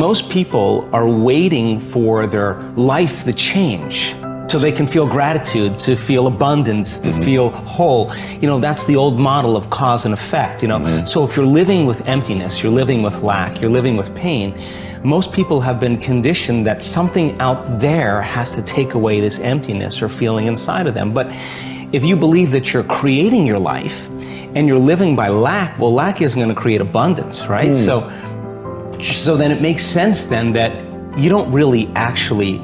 Most people are waiting for their life to change so they can feel gratitude, to feel abundance, to feel whole. You know, that's the old model of cause and effect, you know. So if you're living with emptiness, you're living with lack, you're living with pain, most people have been conditioned that something out there has to take away this emptiness or feeling inside of them. But if you believe that you're creating your life and you're living by lack, well, lack isn't going to create abundance, right? So then it makes sense then that you don't really actually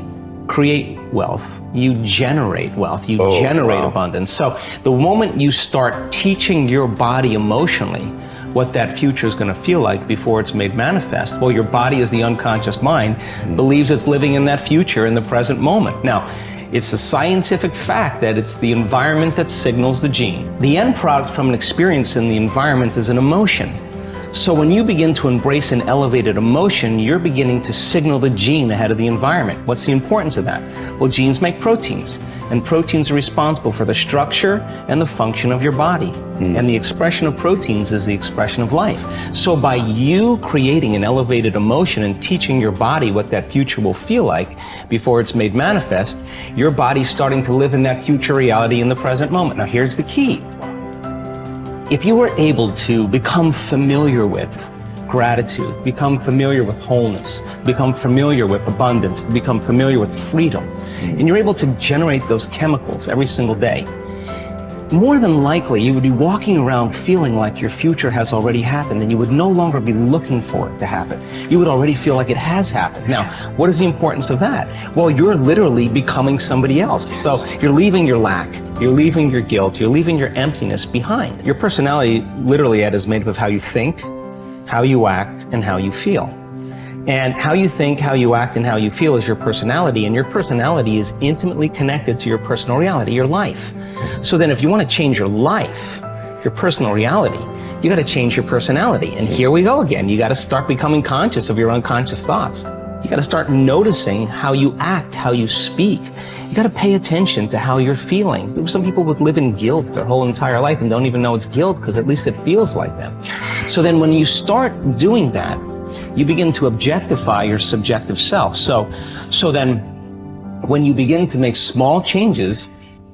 create wealth, you generate wealth, you generate abundance. So the moment you start teaching your body emotionally what that future is going to feel like before it's made manifest, well, your body, as the unconscious mind, believes it's living in that future in the present moment. Now, it's a scientific fact that it's the environment that signals the gene. The end product from an experience in the environment is an emotion. So when you begin to embrace an elevated emotion, you're beginning to signal the gene ahead of the environment. What's the importance of that? Well, genes make proteins, and proteins are responsible for the structure and the function of your body. And the expression of proteins is the expression of life. So by you creating an elevated emotion and teaching your body what that future will feel like before it's made manifest, your body's starting to live in that future reality in the present moment. Now here's the key. If you were able to become familiar with gratitude, become familiar with wholeness, become familiar with abundance, to become familiar with freedom, and you're able to generate those chemicals every single day, more than likely you would be walking around feeling like your future has already happened, and you would no longer be looking for it to happen. You would already feel like it has happened. Now, what is the importance of that? Well, you're literally becoming somebody else. So you're leaving your lack, you're leaving your guilt, you're leaving your emptiness behind. Your personality, literally, Ed, is made up of how you think, how you act, and how you feel. And how you think, how you act, and how you feel is your personality, and your personality is intimately connected to your personal reality, your life. So then if you want to change your life, your personal reality, you got to change your personality. And here we go again. You got to start becoming conscious of your unconscious thoughts. You got to start noticing how you act, how you speak. You got to pay attention to how you're feeling. Some people would live in guilt their whole entire life and don't even know it's guilt because at least it feels like them. So then when you start doing that, you begin to objectify your subjective self. So then when you begin to make small changes,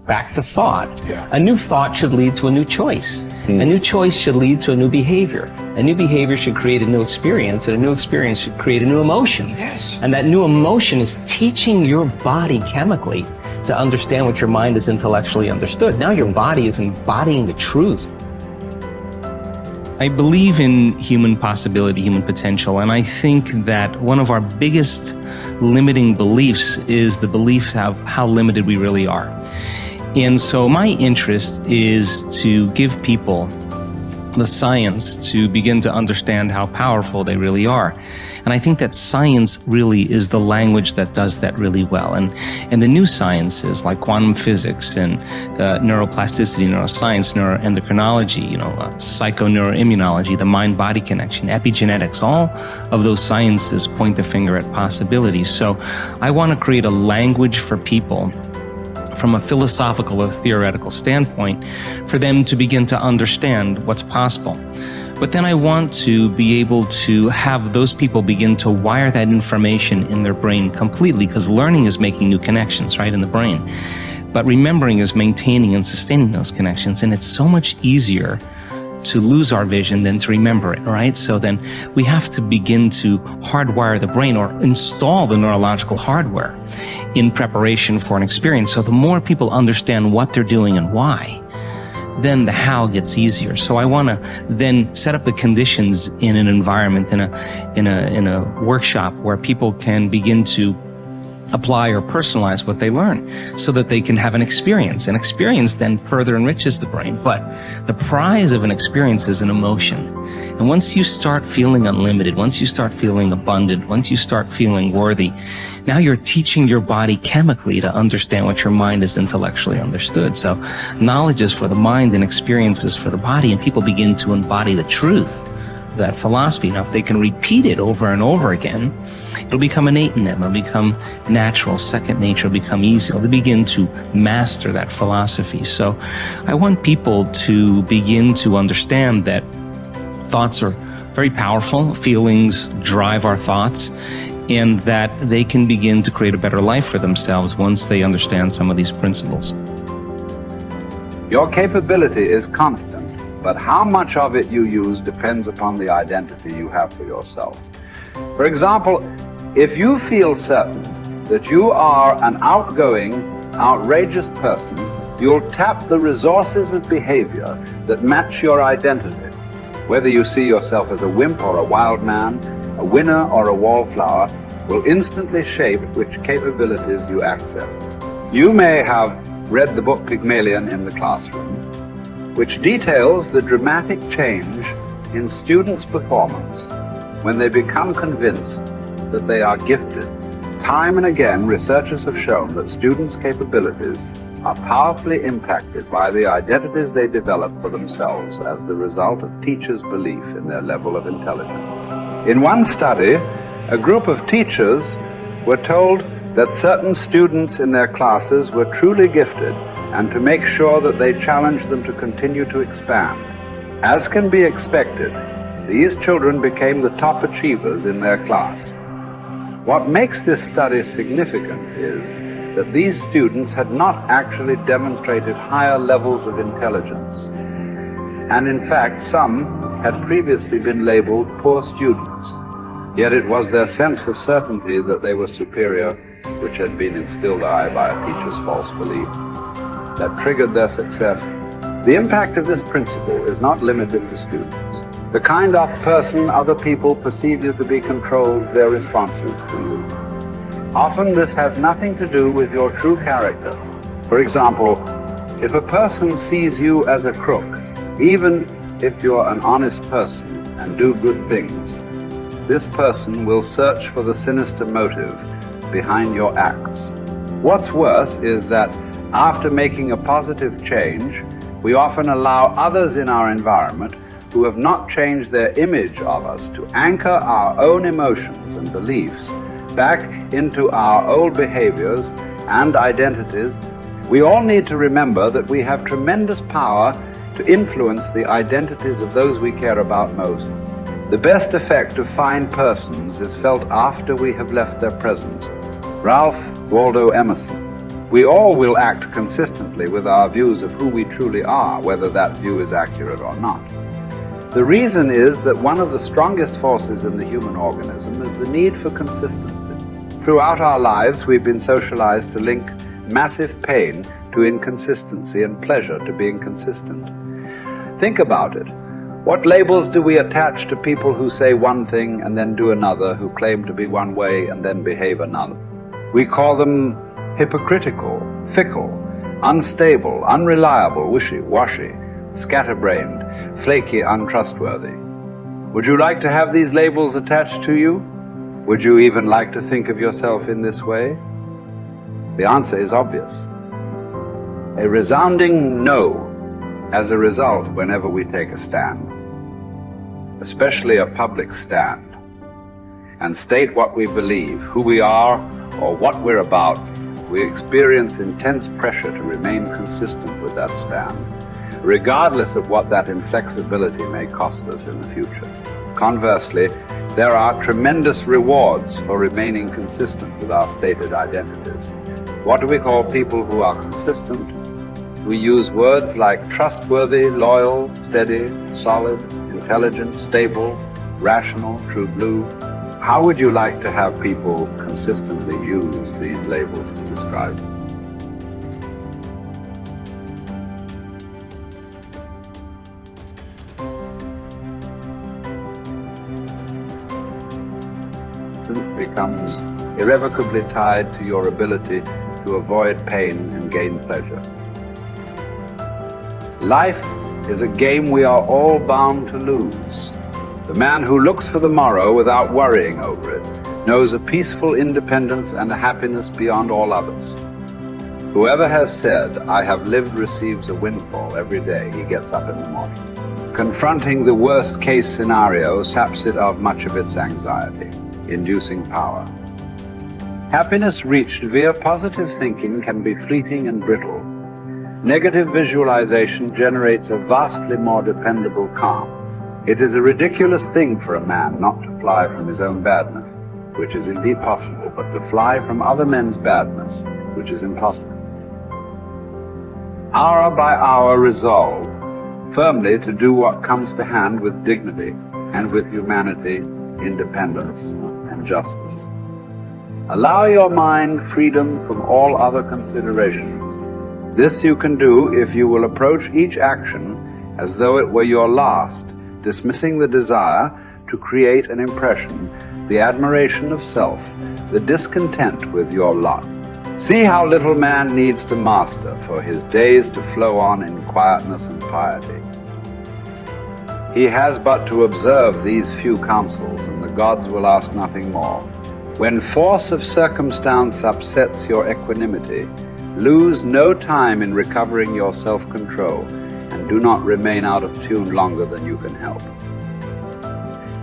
back to thought, a new thought should lead to a new choice. A new choice should lead to a new behavior. A new behavior should create a new experience, and a new experience should create a new emotion. And that new emotion is teaching your body chemically to understand what your mind has intellectually understood. Now your body is embodying the truth. I believe in human possibility, human potential, and I think that one of our biggest limiting beliefs is the belief of how limited we really are. And so my interest is to give people the science to begin to understand how powerful they really are. And I think that science really is the language that does that really well. And the new sciences like quantum physics and neuroplasticity, neuroscience, neuroendocrinology, psychoneuroimmunology, the mind-body connection, epigenetics, all of those sciences point the finger at possibilities. So I want to create a language for people from a philosophical or theoretical standpoint for them to begin to understand what's possible. But then I want to be able to have those people begin to wire that information in their brain completely, because learning is making new connections, right, in the brain. But remembering is maintaining and sustaining those connections. And it's so much easier to lose our vision than to remember it, right? So then we have to begin to hardwire the brain or install the neurological hardware in preparation for an experience. So the more people understand what they're doing and why, then the how gets easier. So I want to then set up the conditions in an environment, in a workshop where people can begin to apply or personalize what they learn so that they can have an experience. An experience then further enriches the brain. But the prize of an experience is an emotion. And once you start feeling unlimited, once you start feeling abundant, once you start feeling worthy, now you're teaching your body chemically to understand what your mind has intellectually understood. So knowledge is for the mind and experiences for the body, and people begin to embody the truth of that philosophy. Now, if they can repeat it over and over again, it'll become innate in them. It'll become natural. Second nature will become easy. They'll begin to master that philosophy. So I want people to begin to understand that thoughts are very powerful. Feelings drive our thoughts, and that they can begin to create a better life for themselves once they understand some of these principles. Your capability is constant, but how much of it you use depends upon the identity you have for yourself. For example, if you feel certain that you are an outgoing, outrageous person, you'll tap the resources of behavior that match your identity. Whether you see yourself as a wimp or a wild man, a winner or a wallflower, will instantly shape which capabilities you access. You may have read the book Pygmalion in the classroom, which details the dramatic change in students' performance when they become convinced that they are gifted. Time and again, researchers have shown that students' capabilities are powerfully impacted by the identities they develop for themselves as the result of teachers' belief in their level of intelligence. In one study, a group of teachers were told that certain students in their classes were truly gifted and to make sure that they challenged them to continue to expand. As can be expected, these children became the top achievers in their class. What makes this study significant is that these students had not actually demonstrated higher levels of intelligence. And in fact, some had previously been labeled poor students. Yet it was their sense of certainty that they were superior, which had been instilled by a teacher's false belief, that triggered their success. The impact of this principle is not limited to students. The kind of person other people perceive you to be controls their responses to you. Often this has nothing to do with your true character. For example, if a person sees you as a crook, even if you're an honest person and do good things, this person will search for the sinister motive behind your acts. What's worse is that after making a positive change, we often allow others in our environment who have not changed their image of us to anchor our own emotions and beliefs back into our old behaviors and identities. We all need to remember that we have tremendous power to influence the identities of those we care about most. The best effect of fine persons is felt after we have left their presence. Ralph Waldo Emerson. We all will act consistently with our views of who we truly are, whether that view is accurate or not. The reason is that one of the strongest forces in the human organism is the need for consistency. Throughout our lives, we've been socialized to link massive pain to inconsistency and pleasure to being consistent. Think about it. What labels do we attach to people who say one thing and then do another, who claim to be one way and then behave another? We call them hypocritical, fickle, unstable, unreliable, wishy-washy, scatterbrained, flaky, untrustworthy. Would you like to have these labels attached to you? Would you even like to think of yourself in this way? The answer is obvious. A resounding no as a result whenever we take a stand, especially a public stand, and state what we believe, who we are, or what we're about. We experience intense pressure to remain consistent with that stand, regardless of what that inflexibility may cost us in the future. Conversely, there are tremendous rewards for remaining consistent with our stated identities. What do we call people who are consistent? We use words like trustworthy, loyal, steady, solid, intelligent, stable, rational, true blue. How would you like to have people consistently use these labels to describe you? Becomes irrevocably tied to your ability to avoid pain and gain pleasure. Life is a game we are all bound to lose. The man who looks for the morrow without worrying over it knows a peaceful independence and a happiness beyond all others. Whoever has said, "I have lived," receives a windfall every day he gets up in the morning. Confronting the worst-case scenario saps it of much of its anxiety, inducing power. Happiness reached via positive thinking can be fleeting and brittle. Negative visualization generates a vastly more dependable calm. It is a ridiculous thing for a man not to fly from his own badness, which is indeed possible, but to fly from other men's badness, which is impossible. Hour by hour resolve firmly to do what comes to hand with dignity and with humanity, independence, and justice. Allow your mind freedom from all other considerations. This you can do if you will approach each action as though it were your last, dismissing the desire to create an impression, the admiration of self, the discontent with your lot. See how little man needs to master for his days to flow on in quietness and piety. He has but to observe these few counsels, and the gods will ask nothing more. When force of circumstance upsets your equanimity, lose no time in recovering your self-control, and do not remain out of tune longer than you can help.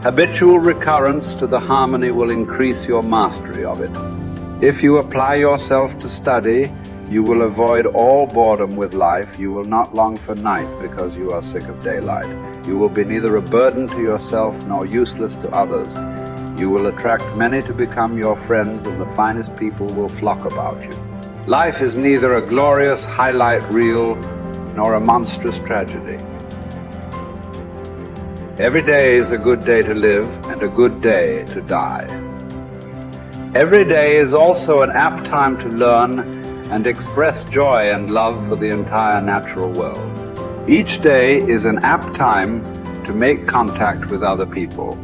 Habitual recurrence to the harmony will increase your mastery of it. If you apply yourself to study, you will avoid all boredom with life. You will not long for night because you are sick of daylight. You will be neither a burden to yourself nor useless to others. You will attract many to become your friends, and the finest people will flock about you. Life is neither a glorious highlight reel nor a monstrous tragedy. Every day is a good day to live and a good day to die. Every day is also an apt time to learn and express joy and love for the entire natural world. Each day is an apt time to make contact with other people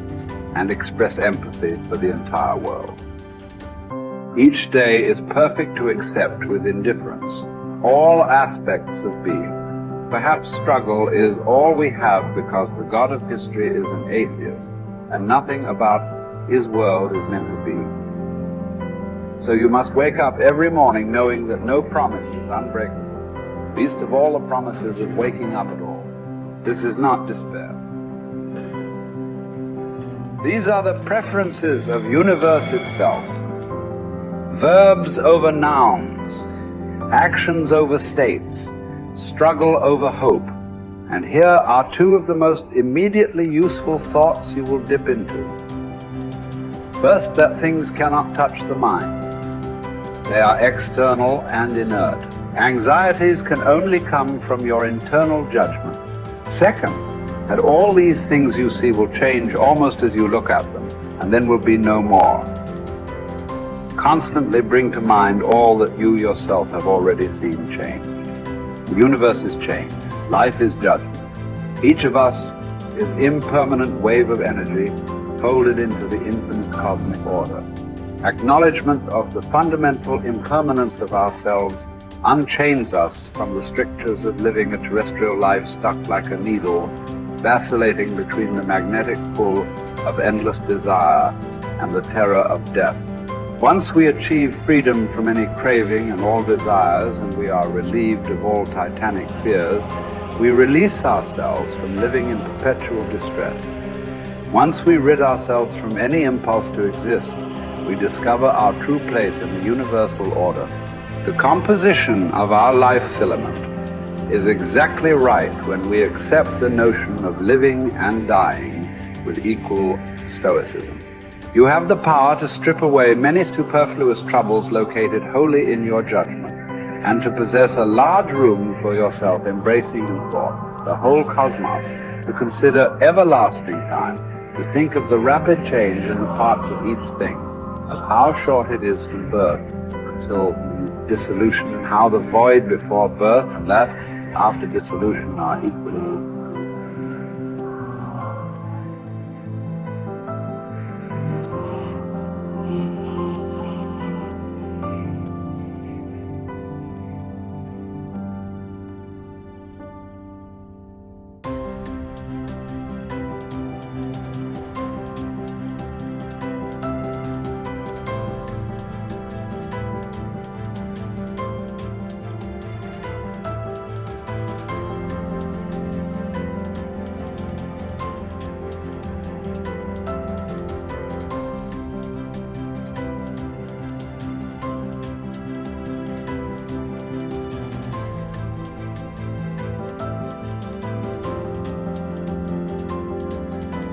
and express empathy for the entire world. Each day is perfect to accept with indifference all aspects of being. Perhaps struggle is all we have because the God of history is an atheist and nothing about his world is meant to be. So you must wake up every morning knowing that no promise is unbreakable, least of all the promises of waking up at all. This is not despair. These are the preferences of universe itself. Verbs over nouns, actions over states, struggle over hope. And here are two of the most immediately useful thoughts you will dip into. First, that things cannot touch the mind. They are external and inert. Anxieties can only come from your internal judgment. Second, that all these things you see will change almost as you look at them, and then will be no more. Constantly bring to mind all that you yourself have already seen change. The universe is change. Life is judgment. Each of us is impermanent wave of energy folded into the infinite cosmic order. Acknowledgement of the fundamental impermanence of ourselves unchains us from the strictures of living a terrestrial life stuck like a needle, vacillating between the magnetic pull of endless desire and the terror of death. Once we achieve freedom from any craving and all desires, and we are relieved of all titanic fears, we release ourselves from living in perpetual distress. Once we rid ourselves from any impulse to exist, we discover our true place in the universal order. The composition of our life filament is exactly right when we accept the notion of living and dying with equal stoicism. You have the power to strip away many superfluous troubles located wholly in your judgment, and to possess a large room for yourself, embracing in thought the whole cosmos, to consider everlasting time, to think of the rapid change in the parts of each thing, of how short it is from birth until dissolution, and how the void before birth and that after dissolution are equally